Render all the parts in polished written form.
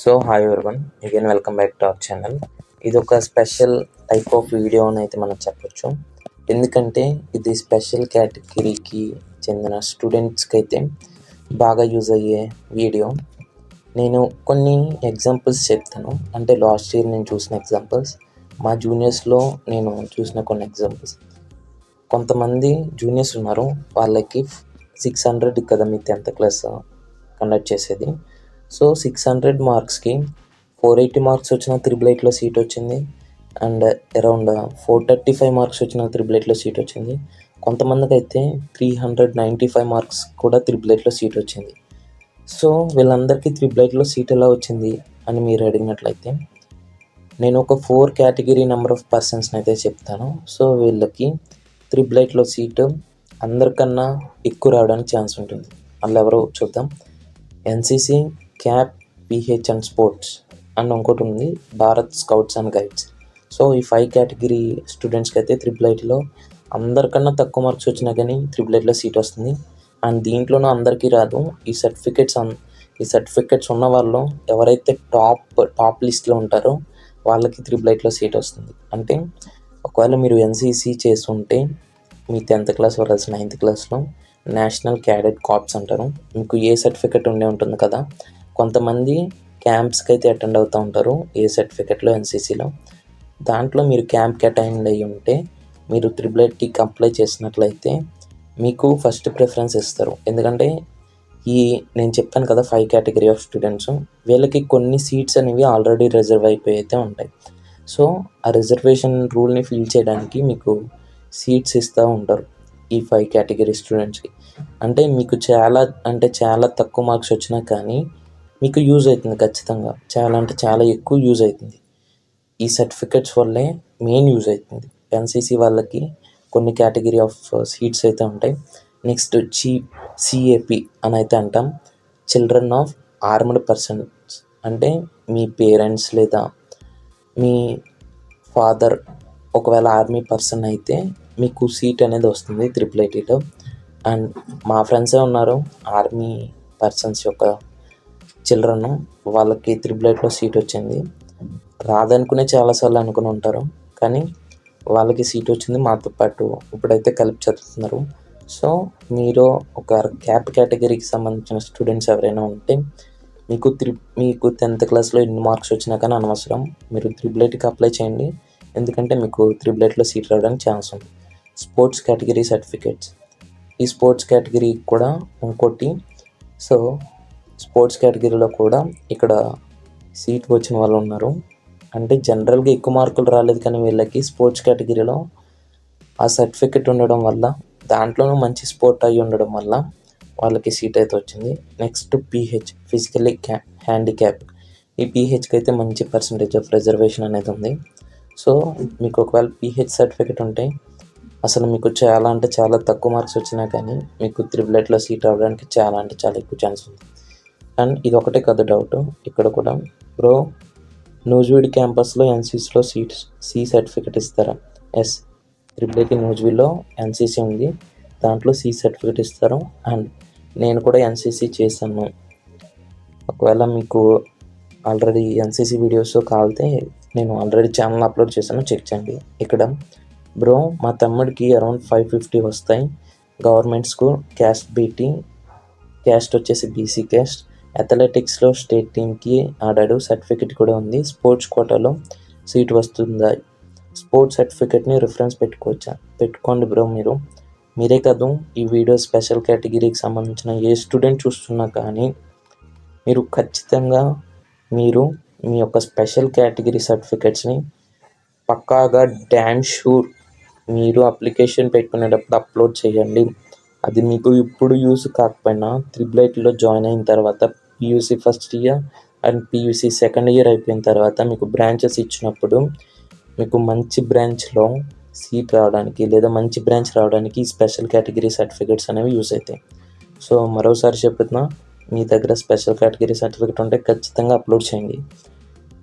So hi everyone, again welcome back to our channel. ఇది ఒక special type of video అని అయితే మనం చెప్పొచ్చు. ఎందుకంటే ఇది స్పెషల్ కేటగిరీకి చెందిన స్టూడెంట్స్కి అయితే బాగా యూజ్ అయ్యే వీడియో. నేను కొన్ని ఎగ్జాంపుల్స్ చెప్తాను. అంటే లాస్ట్ ఇయర్ నేను చూసిన ఎగ్జాంపుల్స్, మా జూనియర్స్లో నేను చూసిన కొన్ని ఎగ్జాంపుల్స్. కొంతమంది జూనియర్స్ ఉన్నారు, వాళ్ళకి 600 కదా మీ 10th క్లాస్ కండక్ట్ చేసేది. సో 600 మార్క్స్కి 480 మార్క్స్ వచ్చిన 888లో సీట్ వచ్చింది, అండ్ అరౌండ్ 435 మార్క్స్ వచ్చిన 888లో సీట్ వచ్చింది. కొంతమందికి అయితే 395 మార్క్స్ కూడా 888లో సీట్ వచ్చింది. సో వీళ్ళందరికీ 888లో సీట్ ఎలా వచ్చింది అని మీరు అడిగినట్లయితే, నేను ఒక 4 కేటగిరీ నెంబర్ ఆఫ్ పర్సన్స్ని అయితే చెప్తాను. సో వీళ్ళకి 888లో సీటు అందరికన్నా ఎక్కువ రావడానికి ఛాన్స్ ఉంటుంది. వాళ్ళు ఎవరో చూద్దాం. NCC, cap, pH and sports and ఇంకోటి ఉంది Bharat scouts and guides. So ఈ 5 కేటగిరీ స్టూడెంట్స్కి అయితే 888లో అందరికన్నా తక్కువ మార్క్స్ వచ్చినా కానీ 888లో సీట్ వస్తుంది. అండ్ దీంట్లోనూ అందరికీ రాదు. ఈ సర్టిఫికెట్స్ ఉన్న వాళ్ళు ఎవరైతే టాప్ లిస్ట్లో ఉంటారో వాళ్ళకి 888లో సీట్ వస్తుంది. అంటే ఒకవేళ మీరు ఎన్సీసీ చేస్తుంటే మీ 10th క్లాస్ వరల్స్ 9th క్లాస్లో నేషనల్ క్యాడెట్ కార్ప్స్ అంటారు. మీకు ఏ సర్టిఫికెట్ ఉండే ఉంటుంది కదా. కొంతమంది క్యాంప్స్కి అయితే అటెండ్ అవుతూ ఉంటారు ఏ సర్టిఫికెట్లో, ఎన్సీసీలో. దాంట్లో మీరు క్యాంప్కి అటెండ్ అయ్యి ఉంటే మీరు 888కి అప్లై చేసినట్లయితే మీకు ఫస్ట్ ప్రిఫరెన్స్ ఇస్తారు. ఎందుకంటే నేను చెప్పాను కదా 5 కేటగిరీ ఆఫ్ స్టూడెంట్స్, వీళ్ళకి కొన్ని సీట్స్ అనేవి ఆల్రెడీ రిజర్వ్ అయిపోయి అయితే ఉంటాయి. సో ఆ రిజర్వేషన్ రూల్ని ఫిల్ చేయడానికి మీకు సీట్స్ ఇస్తూ ఉంటారు ఈ 5 కేటగిరీ స్టూడెంట్స్కి. అంటే మీకు చాలా తక్కువ మార్క్స్ వచ్చినా కానీ మీకు యూజ్ అవుతుంది ఖచ్చితంగా. చాలా ఎక్కువ యూజ్ అవుతుంది. ఈ సర్టిఫికెట్స్ వల్లే మెయిన్ యూజ్ అవుతుంది. ఎన్సీసీ వాళ్ళకి కొన్ని కేటగిరీ ఆఫ్ సీట్స్ అయితే ఉంటాయి. నెక్స్ట్ సిఏపి అని అయితే అంటాం, చిల్డ్రన్ ఆఫ్ ఆర్మ్డ్ పర్సన్స్. అంటే మీ పేరెంట్స్ లేదా మీ ఫాదర్ ఒకవేళ ఆర్మీ పర్సన్ అయితే మీకు సీట్ అనేది వస్తుంది 888లో. అండ్ మా ఫ్రెండ్సే ఉన్నారు ఆర్మీ పర్సన్స్ యొక్క చిల్డ్రన్, వాళ్ళకి 888లో సీట్ వచ్చింది. రాదనుకునే చాలాసార్లు అనుకుని ఉంటారు, కానీ వాళ్ళకి సీట్ వచ్చింది. మాతో పాటు ఇప్పుడైతే కలిపి చదువుతున్నారు. సో మీరు ఒక క్యాప్ కేటగిరీకి సంబంధించిన స్టూడెంట్స్ ఎవరైనా ఉంటే మీకు 10th క్లాస్లో ఎన్ని మార్క్స్ వచ్చినా కానీ అనవసరం, మీరు 888కి అప్లై చేయండి. ఎందుకంటే మీకు 888లో సీట్ రావడానికి ఛాన్స్ ఉంది. స్పోర్ట్స్ కేటగిరీ సర్టిఫికేట్స్, ఈ స్పోర్ట్స్ కేటగిరీ కూడా ఇంకోటి. సో స్పోర్ట్స్ కేటగిరీలో కూడా ఇక్కడ సీట్ వచ్చిన వాళ్ళు ఉన్నారు. అంటే జనరల్గా ఎక్కువ మార్కులు రాలేదు, కానీ వీళ్ళకి స్పోర్ట్స్ కేటగిరీలో ఆ సర్టిఫికెట్ ఉండడం వల్ల, దాంట్లోనూ మంచి స్పోర్ట్ అయ్యి ఉండడం వల్ల వాళ్ళకి సీట్ అయితే వచ్చింది. Next pH, physically handicap. ఈ పీహెచ్కి అయితే మంచి పర్సంటేజ్ ఆఫ్ రిజర్వేషన్ అనేది ఉంది. సో మీకు ఒకవేళ పీహెచ్ సర్టిఫికెట్ ఉంటే అసలు మీకు చాలా తక్కువ మార్క్స్ వచ్చినా కానీ మీకు 888లో సీట్ రావడానికి చాలా ఎక్కువ ఛాన్స్ ఉంది. అండ్ ఇది ఒకటే కాదు డౌట్ ఇక్కడ కూడా, బ్రో నూజివీడ్ క్యాంపస్లో ఎన్సీసీలో సి సర్టిఫికెట్ ఇస్తారా? ఎస్, 888 నూజివీడ్లో ఎన్సీసీ ఉంది, దాంట్లో సి సర్టిఫికెట్ ఇస్తారు. అండ్ నేను కూడా ఎన్సీసీ చేశాను. ఒకవేళ మీకు ఆల్రెడీ ఎన్సీసీ వీడియోస్ కావాలితే నేను ఆల్రెడీ ఛానల్ అప్లోడ్ చేశాను, చెక్ చేయండి. ఇక్కడ బ్రో మా తమ్ముడికి అరౌండ్ 550 వస్తాయి. Government school, caste BT, caste వచ్చేసి బీసీ క్యాస్ట్. అథ్లెటిక్స్లో స్టేట్ టీమ్కి ఆడాడు, సర్టిఫికెట్ కూడా ఉంది. స్పోర్ట్స్ కోటాలో సీట్ వస్తుందా? స్పోర్ట్స్ సర్టిఫికెట్ని రిఫరెన్స్ పెట్టుకోండి బ్రో. మీరే కాదు, ఈ వీడియో స్పెషల్ కేటగిరీకి సంబంధించిన ఏ స్టూడెంట్ చూస్తున్నా కానీ మీరు ఖచ్చితంగా మీ యొక్క స్పెషల్ కేటగిరీ సర్టిఫికెట్స్ని పక్కాగా డ్యామ్ షూర్ మీరు అప్లికేషన్ పెట్టుకునేటప్పుడు అప్లోడ్ చేయండి. అది మీకు ఇప్పుడు యూస్ కాకపోయినా 888లో జాయిన్ అయిన తర్వాత PUC first year and PUC second year అయిపోయిన తర్వాత మీకు బ్రాంచెస్ ఇచ్చినప్పుడు మీకు మంచి బ్రాంచ్లో సీట్ రావడానికి లేదా మంచి బ్రాంచ్ రావడానికి ఈ స్పెషల్ కేటగిరీ సర్టిఫికెట్స్ అనేవి యూస్ అవుతాయి. సో మరోసారి చెప్తున్నా, మీ దగ్గర స్పెషల్ కేటగిరీ సర్టిఫికెట్ ఉంటే ఖచ్చితంగా అప్లోడ్ చేయండి.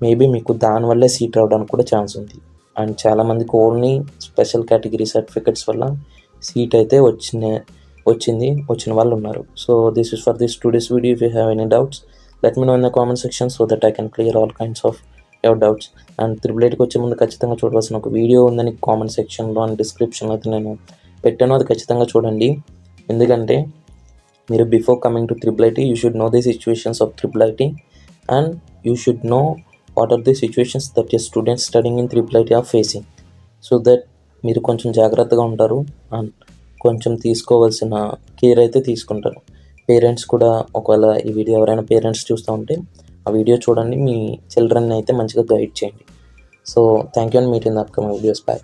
మేబీ మీకు దానివల్లే సీట్ రావడానికి కూడా ఛాన్స్ ఉంది. అండ్ చాలామందికి ఓన్లీ స్పెషల్ కేటగిరీ సర్టిఫికెట్స్ వల్ల సీట్ అయితే వచ్చిన వాళ్ళు ఉన్నారు. So this is for this today's video. If you have any doubts, Let me know in the comment section so that I can clear all kinds of your doubts. And 888కి వచ్చే ముందు ఖచ్చితంగా చూడవలసిన ఒక video ఉందని comment సెక్షన్లో and డిస్క్రిప్షన్లో అయితే నేను పెట్టాను, అది ఖచ్చితంగా చూడండి. ఎందుకంటే మీరు before coming to 888 you should know the situations of 888 and you should know what are the situations that your students studying in 888 are facing, so that మీరు కొంచెం జాగ్రత్తగా ఉంటారు అండ్ కొంచెం తీసుకోవాల్సిన కేర్ అయితే తీసుకుంటారు. పేరెంట్స్ కూడా ఒకవేళ ఈ వీడియో ఎవరైనా పేరెంట్స్ చూస్తూ ఉంటే ఆ వీడియో చూడండి, మీ చిల్డ్రన్ని అయితే మంచిగా గైడ్ చేయండి. So thank you and meet in the upcoming videos. Bye.